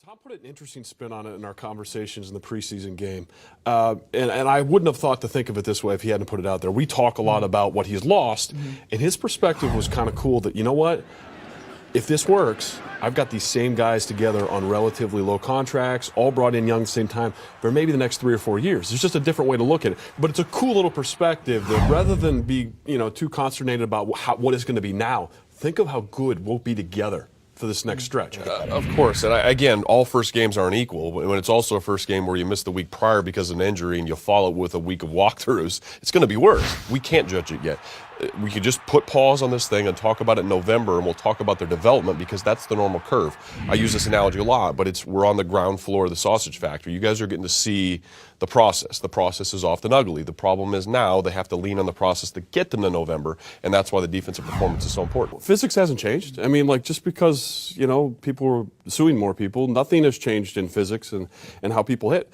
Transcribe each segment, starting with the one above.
Tom put an interesting spin on it in our conversations in the preseason game. And I wouldn't have thought to think of it this way if he hadn't put it out there. We talk a lot about what he's lost, and his perspective was kind of cool that, you know what, if this works, I've got these same guys together on relatively low contracts, all brought in young at the same time, for maybe the next 3 or 4 years. It's just a different way to look at it. But it's a cool little perspective that rather than be, too consternated about what it's going to be now, think of how good we'll be together for this next stretch. Of course, and again, all first games aren't equal. When it's also a first game where you missed the week prior because of an injury and you follow it with a week of walkthroughs, it's going to be worse. We can't judge it yet. We could just put pause on this thing and talk about it in November, and we'll talk about their development because that's the normal curve. I use this analogy a lot, but we're on the ground floor of the sausage factory. You guys are getting to see the process. The process is often ugly. The problem is now they have to lean on the process to get them to November, and that's why the defensive performance is so important. Physics hasn't changed. I mean, just because, people are suing more people, nothing has changed in physics and how people hit.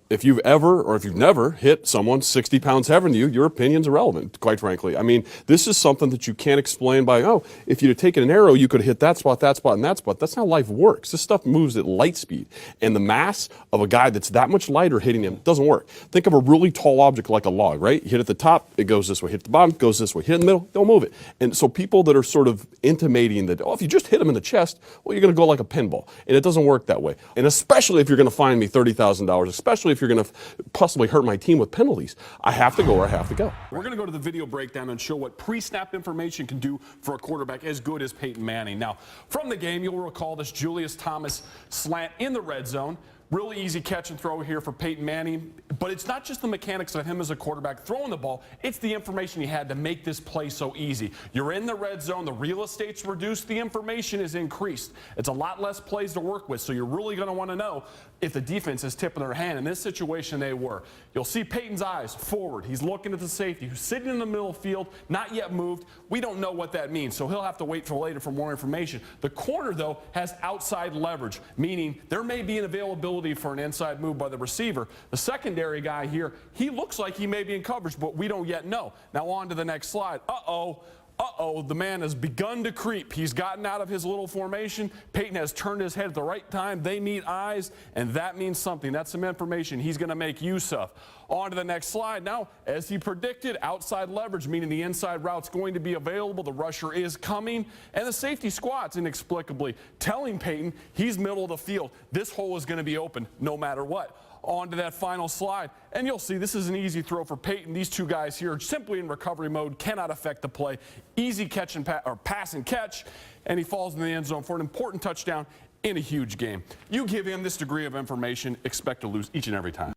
If you've ever or if you've never hit someone 60 pounds heavier than you, your opinion's irrelevant, quite frankly. I mean, this is something that you can't explain by, if you'd have taken an arrow, you could have hit that spot, and that spot. That's not how life works. This stuff moves at light speed. And the mass of a guy that's that much lighter hitting him doesn't work. Think of a really tall object like a log, right? You hit at the top, it goes this way. Hit at the bottom, it goes this way. Hit in the middle, don't move it. And so people that are sort of intimating that, if you just hit him in the chest, well, you're going to go like a pinball. And it doesn't work that way. And especially if you're going to fine me $30,000, especially if you're going to possibly hurt my team with penalties, I have to go or I have to go. We're going to go to the video breakdown and show what pre-snap information can do for a quarterback as good as Peyton Manning. Now, from the game, you'll recall this Julius Thomas slant in the red zone. Really easy catch and throw here for Peyton Manning. But it's not just the mechanics of him as a quarterback throwing the ball. It's the information he had to make this play so easy. You're in the red zone. The real estate's reduced. The information is increased. It's a lot less plays to work with. So you're really going to want to know if the defense is tipping their hand. In this situation, they were. You'll see Peyton's eyes forward. He's looking at the safety who's sitting in the middle of the field, not yet moved. We don't know what that means. So he'll have to wait for later for more information. The corner, though, has outside leverage, meaning there may be an availability for an inside move by the receiver. The secondary guy here, he looks like he may be in coverage, but we don't yet know. Now on to the next slide. The man has begun to creep. He's gotten out of his little formation. Peyton has turned his head at the right time. They meet eyes, and that means something. That's some information he's going to make use of. On to the next slide. Now, as he predicted, outside leverage, meaning the inside route's going to be available. The rusher is coming, and the safety squats inexplicably telling Peyton he's middle of the field. This hole is going to be open no matter what. On to that final slide, and you'll see this is an easy throw for Peyton. These two guys here are simply in recovery mode, cannot affect the play. Easy catch and pass and catch, and he falls in the end zone for an important touchdown in a huge game. You give him this degree of information, expect to lose each and every time.